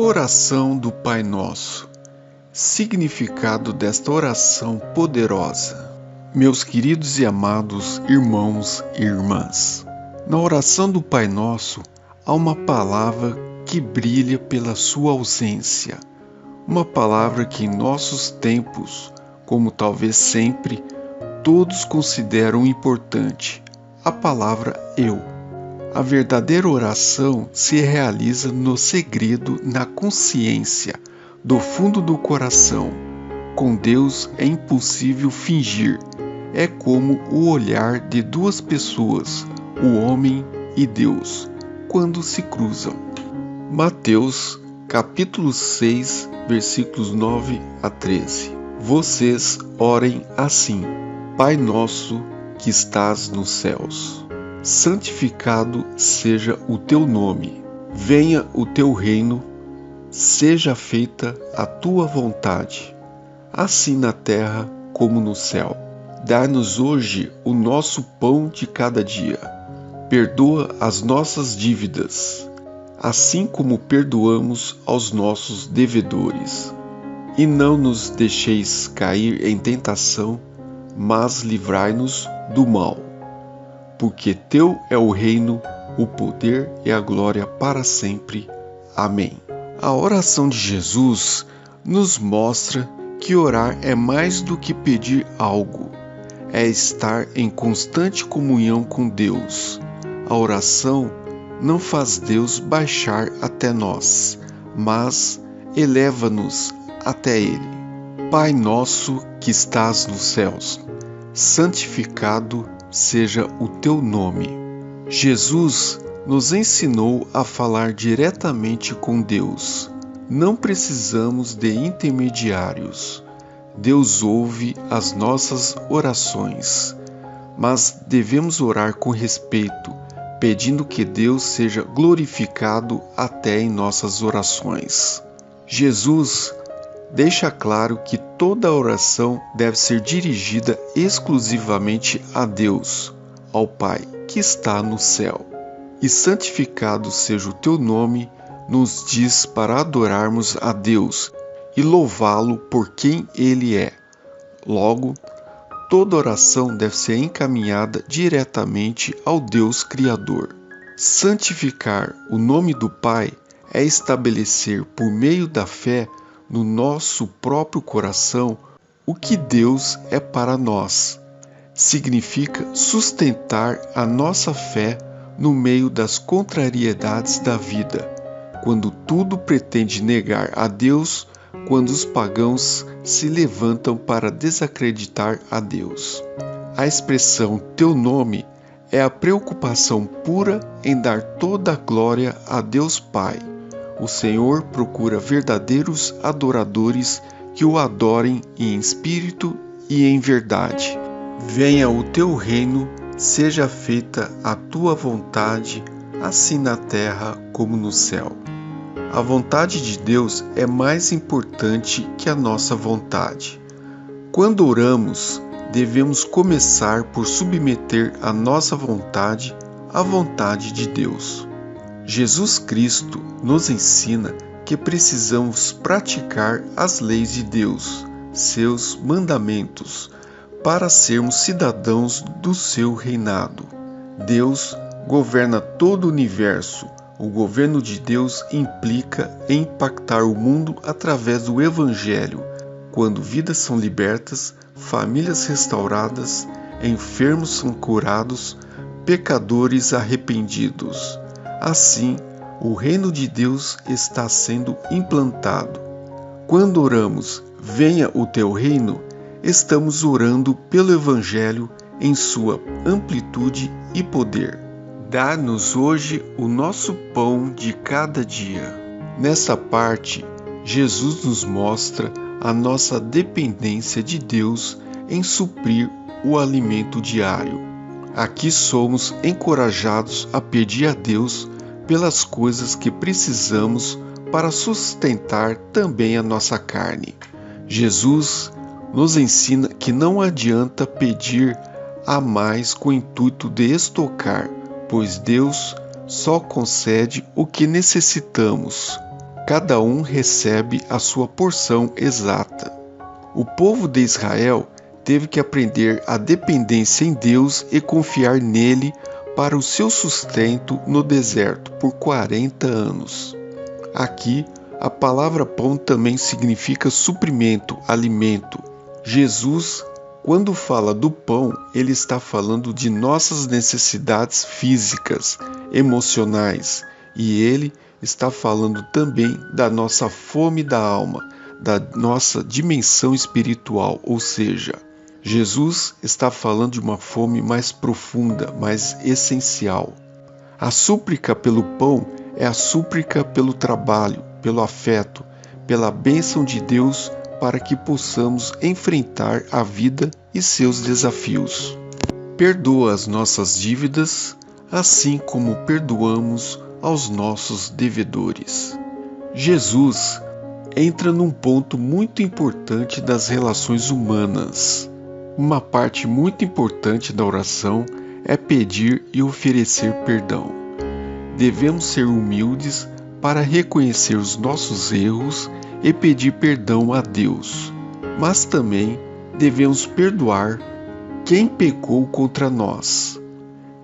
Oração do Pai Nosso. Significado desta oração poderosa. Meus queridos e amados irmãos e irmãs, na oração do Pai Nosso há uma palavra que brilha pela sua ausência. Uma palavra que em nossos tempos, como talvez sempre, todos consideram importante. A palavra eu. A verdadeira oração se realiza no segredo, na consciência, do fundo do coração. Com Deus é impossível fingir. É como o olhar de duas pessoas, o homem e Deus, quando se cruzam. Mateus, capítulo 6, versículos 9 a 13. Vocês orem assim: Pai nosso que estás nos céus, santificado seja o teu nome. Venha o teu reino, seja feita a tua vontade, assim na terra como no céu. Dá-nos hoje o nosso pão de cada dia. Perdoa as nossas dívidas, assim como perdoamos aos nossos devedores. E não nos deixeis cair em tentação, mas livrai-nos do mal. Porque teu é o reino, o poder e a glória para sempre. Amém. A oração de Jesus nos mostra que orar é mais do que pedir algo, é estar em constante comunhão com Deus. A oração não faz Deus baixar até nós, mas eleva-nos até Ele. Pai nosso que estás nos céus, santificado seja o teu nome. Jesus nos ensinou a falar diretamente com Deus. Não precisamos de intermediários. Deus ouve as nossas orações, mas devemos orar com respeito, pedindo que Deus seja glorificado até em nossas orações. Jesus deixa claro que toda oração deve ser dirigida exclusivamente a Deus, ao Pai, que está no céu. E santificado seja o teu nome, nos diz para adorarmos a Deus e louvá-lo por quem Ele é. Logo, toda oração deve ser encaminhada diretamente ao Deus Criador. Santificar o nome do Pai é estabelecer por meio da fé no nosso próprio coração o que Deus é para nós. Significa sustentar a nossa fé no meio das contrariedades da vida, quando tudo pretende negar a Deus, quando os pagãos se levantam para desacreditar a Deus. A expressão teu nome é a preocupação pura em dar toda a glória a Deus Pai. O Senhor procura verdadeiros adoradores que o adorem em espírito e em verdade. Venha o teu reino, seja feita a tua vontade, assim na terra como no céu. A vontade de Deus é mais importante que a nossa vontade. Quando oramos, devemos começar por submeter a nossa vontade à vontade de Deus. Jesus Cristo nos ensina que precisamos praticar as leis de Deus, seus mandamentos, para sermos cidadãos do seu reinado. Deus governa todo o universo. O governo de Deus implica em impactar o mundo através do Evangelho, quando vidas são libertas, famílias restauradas, enfermos são curados, pecadores arrependidos. Assim, o reino de Deus está sendo implantado. Quando oramos, venha o teu reino, estamos orando pelo Evangelho em sua amplitude e poder. Dá-nos hoje o nosso pão de cada dia. Nessa parte, Jesus nos mostra a nossa dependência de Deus em suprir o alimento diário. Aqui somos encorajados a pedir a Deus pelas coisas que precisamos para sustentar também a nossa carne. Jesus nos ensina que não adianta pedir a mais com o intuito de estocar, pois Deus só concede o que necessitamos. cada um recebe a sua porção exata. O povo de Israel teve que aprender a dependência em Deus e confiar nele para o seu sustento no deserto por 40 anos. Aqui, a palavra pão também significa suprimento, alimento. Jesus, quando fala do pão, ele está falando de nossas necessidades físicas, emocionais, e ele está falando também da nossa fome da alma, da nossa dimensão espiritual, ou seja, Jesus está falando de uma fome mais profunda, mais essencial. A súplica pelo pão é a súplica pelo trabalho, pelo afeto, pela bênção de Deus para que possamos enfrentar a vida e seus desafios. Perdoa as nossas dívidas, assim como perdoamos aos nossos devedores. Jesus entra num ponto muito importante das relações humanas. Uma parte muito importante da oração é pedir e oferecer perdão. Devemos ser humildes para reconhecer os nossos erros e pedir perdão a Deus, mas também devemos perdoar quem pecou contra nós.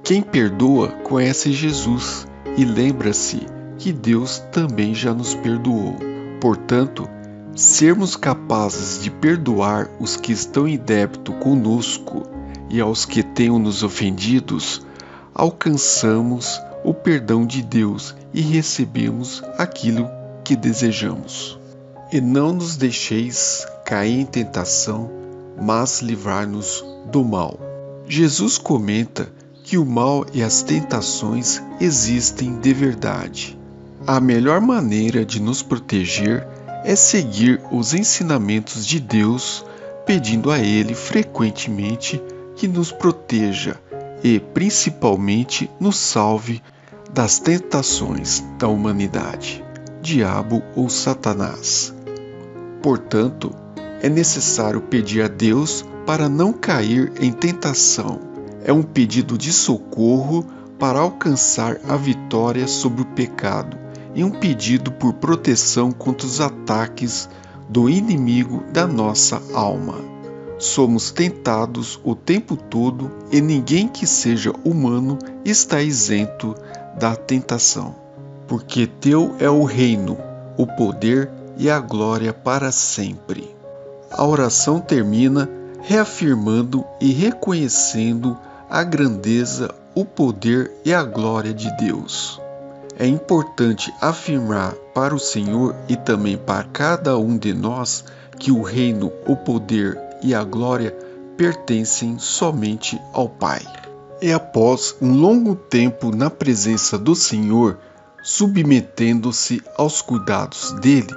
Quem perdoa conhece Jesus e lembra-se que Deus também já nos perdoou. Portanto, sermos capazes de perdoar os que estão em débito conosco e aos que tenham nos ofendidos, alcançamos o perdão de Deus e recebemos aquilo que desejamos. E não nos deixeis cair em tentação, mas livrai-nos do mal. Jesus comenta que o mal e as tentações existem de verdade. A melhor maneira de nos proteger é seguir os ensinamentos de Deus, pedindo a Ele frequentemente que nos proteja e, principalmente, nos salve das tentações da humanidade, diabo ou Satanás. Portanto, é necessário pedir a Deus para não cair em tentação. É um pedido de socorro para alcançar a vitória sobre o pecado e um pedido por proteção contra os ataques do inimigo da nossa alma. Somos tentados o tempo todo e ninguém que seja humano está isento da tentação. Porque teu é o reino, o poder e a glória para sempre. A oração termina reafirmando e reconhecendo a grandeza, o poder e a glória de Deus. É importante afirmar para o Senhor e também para cada um de nós que o reino, o poder e a glória pertencem somente ao Pai. E após um longo tempo na presença do Senhor, submetendo-se aos cuidados dele,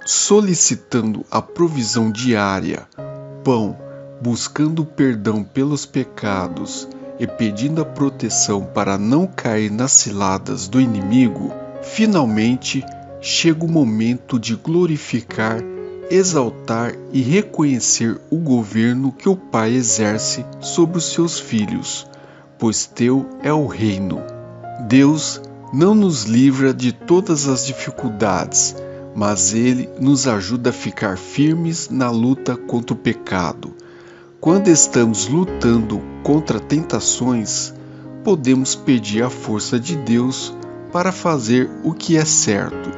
solicitando a provisão diária, pão, buscando perdão pelos pecados e pedindo a proteção para não cair nas ciladas do inimigo, finalmente chega o momento de glorificar, exaltar e reconhecer o governo que o Pai exerce sobre os seus filhos, pois teu é o reino. Deus não nos livra de todas as dificuldades, mas Ele nos ajuda a ficar firmes na luta contra o pecado. Quando estamos lutando contra tentações, podemos pedir a força de Deus para fazer o que é certo.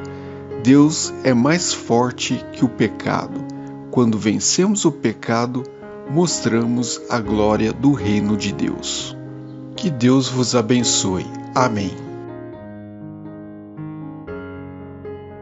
Deus é mais forte que o pecado. Quando vencemos o pecado, mostramos a glória do reino de Deus. Que Deus vos abençoe. Amém.